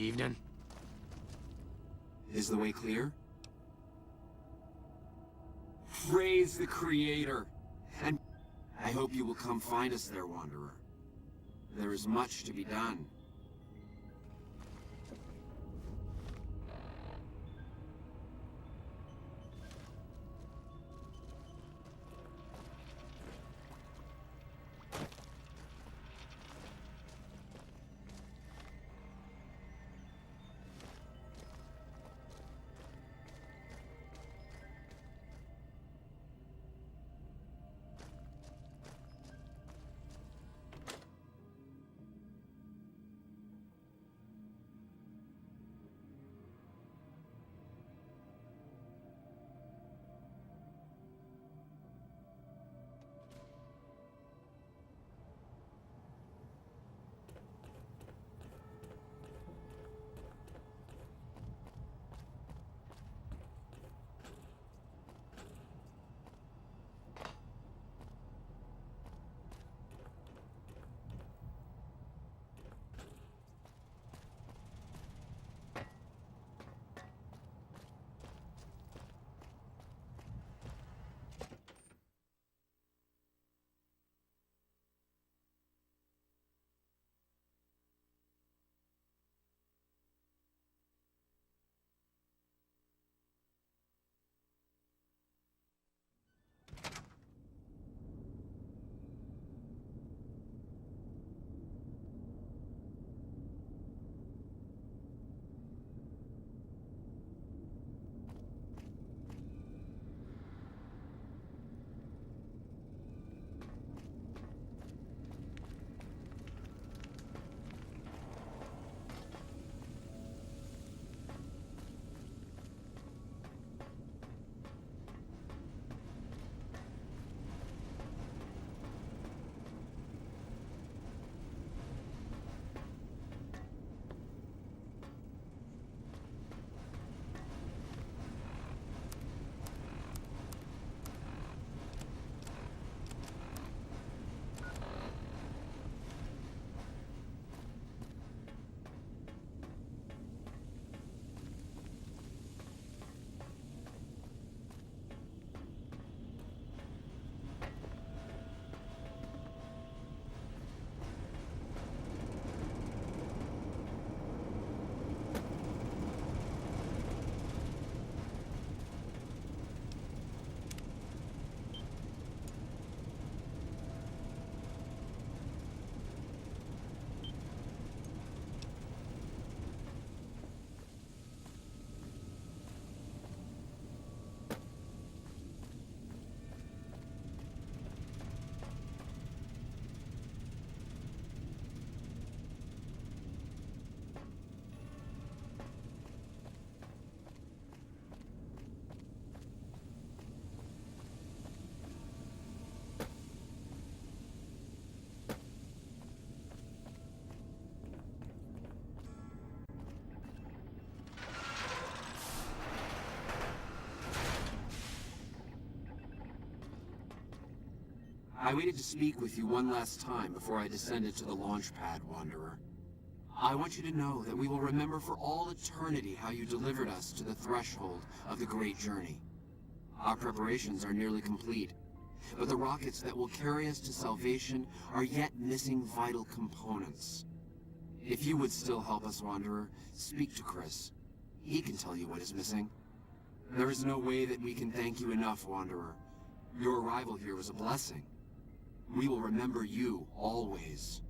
Evening. Is the way clear? Praise the Creator! And I hope you will come find us there, Wanderer. There is much to be done. I waited to speak with you one last time before I descended to the launch pad, Wanderer. I want you to know that we will remember for all eternity how you delivered us to the threshold of the Great Journey. Our preparations are nearly complete, but the rockets that will carry us to salvation are yet missing vital components. If you would still help us, Wanderer, speak to Chris. He can tell you what is missing. There is no way that we can thank you enough, Wanderer. Your arrival here was a blessing. We will remember you always.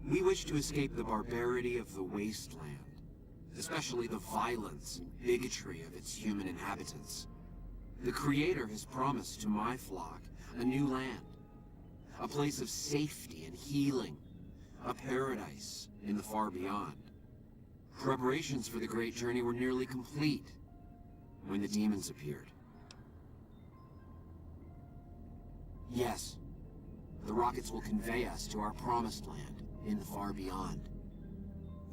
We wish to escape the barbarity of the wasteland, especially the violence and bigotry of its human inhabitants. The Creator has promised to my flock a new land, a place of safety and healing, a paradise in the far beyond. Preparations for the Great Journey were nearly complete when the demons appeared. Yes, the rockets will convey us to our promised land in the far beyond.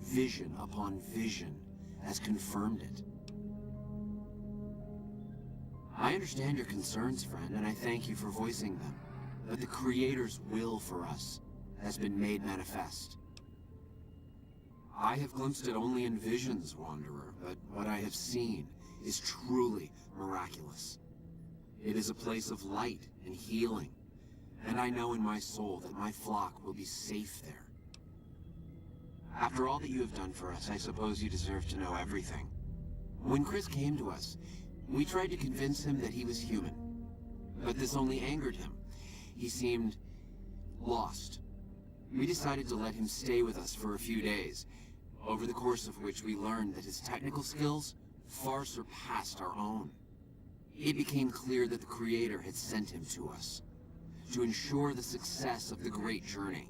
Vision upon vision has confirmed it. I understand your concerns, friend, and I thank you for voicing them. But the Creator's will for us has been made manifest. I have glimpsed it only in visions, Wanderer, but what I have seen is truly miraculous. It is a place of light and healing, and I know in my soul that my flock will be safe there. After all that you have done for us, I suppose you deserve to know everything. When Chris came to us, we tried to convince him that he was human, but this only angered him. He seemed lost. We decided to let him stay with us for a few days, over the course of which we learned that his technical skills far surpassed our own. It became clear that the Creator had sent him to us, to ensure the success of the great journey.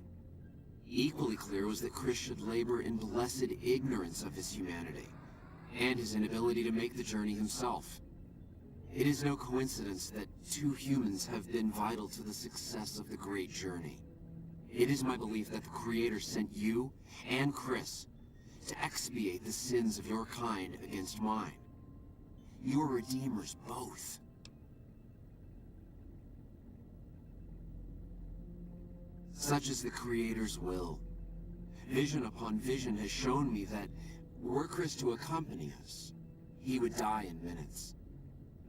Equally clear was that Chris should labor in blessed ignorance of his humanity, and his inability to make the journey himself. It is no coincidence that two humans have been vital to the success of the great journey. It is my belief that the Creator sent you and Chris to expiate the sins of your kind against mine. You are redeemers both. Such is the Creator's will. Vision upon vision has shown me that, were Chris to accompany us, he would die in minutes.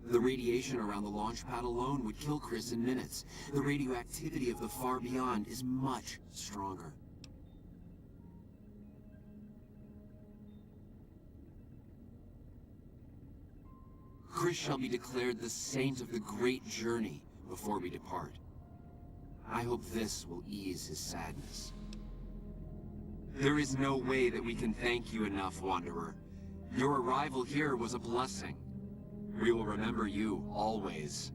The radiation around the launch pad alone would kill Chris in minutes. The radioactivity of the far beyond is much stronger. Chris shall be declared the saint of the great journey before we depart. I hope this will ease his sadness. There is no way that we can thank you enough, Wanderer. Your arrival here was a blessing. We will remember you always.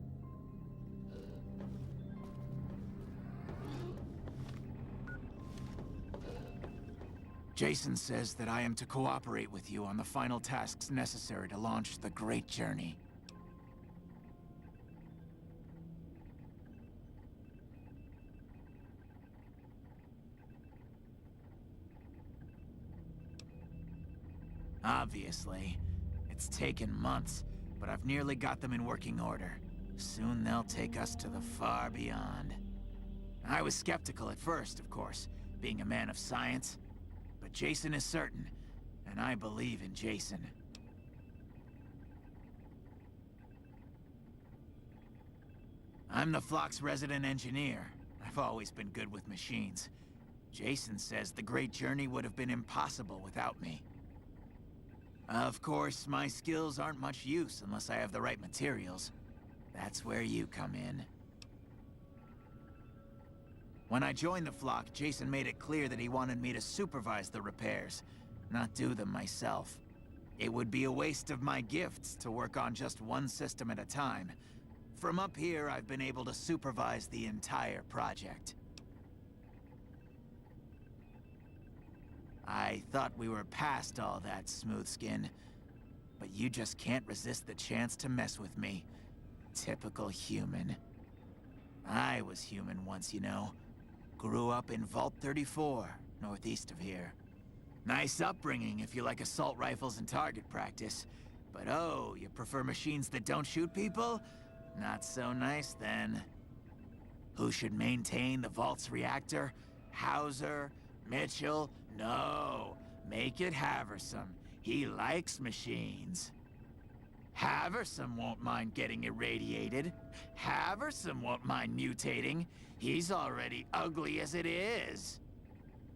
Jason says that I am to cooperate with you on the final tasks necessary to launch the Great Journey. Obviously. It's taken months, but I've nearly got them in working order. Soon they'll take us to the far beyond. I was skeptical at first, of course, being a man of science. But Jason is certain, and I believe in Jason. I'm the flock's resident engineer. I've always been good with machines. Jason says the Great Journey would have been impossible without me. Of course, my skills aren't much use unless I have the right materials. That's where you come in. When I joined the flock, Jason made it clear that he wanted me to supervise the repairs, not do them myself. It would be a waste of my gifts to work on just one system at a time. From up here, I've been able to supervise the entire project. I thought we were past all that, Smoothskin. But you just can't resist the chance to mess with me. Typical human. I was human once, you know. Grew up in Vault 34, northeast of here. Nice upbringing if you like assault rifles and target practice. But oh, you prefer machines that don't shoot people? Not so nice then. Who should maintain the Vault's reactor? Hauser? Mitchell? No. Make it Haversam. He likes machines. Haversam won't mind getting irradiated. Haversam won't mind mutating. He's already ugly as it is.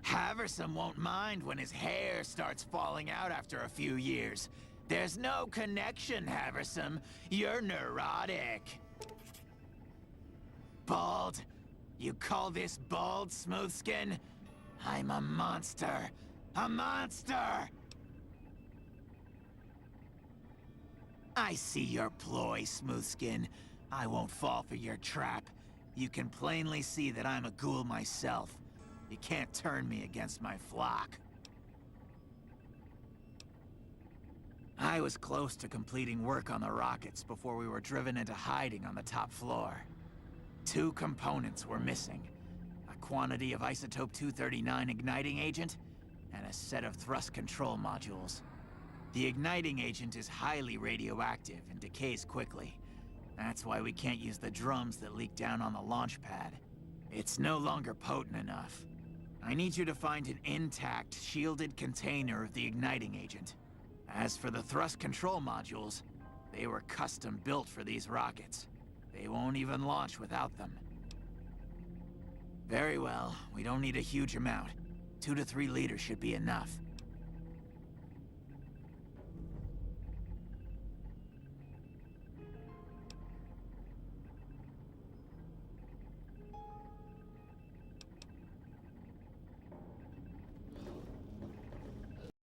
Haversam won't mind when his hair starts falling out after a few years. There's no connection, Haversam. You're neurotic. Bald? You call this bald, Smoothskin? I'm a monster. A monster! I see your ploy, Smoothskin. I won't fall for your trap. You can plainly see that I'm a ghoul myself. You can't turn me against my flock. I was close to completing work on the rockets before we were driven into hiding on the top floor. 2 components were missing. A quantity of isotope 239 igniting agent, and a set of thrust control modules. The igniting agent is highly radioactive and decays quickly. That's why we can't use the drums that leak down on the launch pad. It's no longer potent enough. I need you to find an intact, shielded container of the igniting agent. As for the thrust control modules, they were custom built for these rockets. They won't even launch without them. Very well, we don't need a huge amount. 2 to 3 liters should be enough.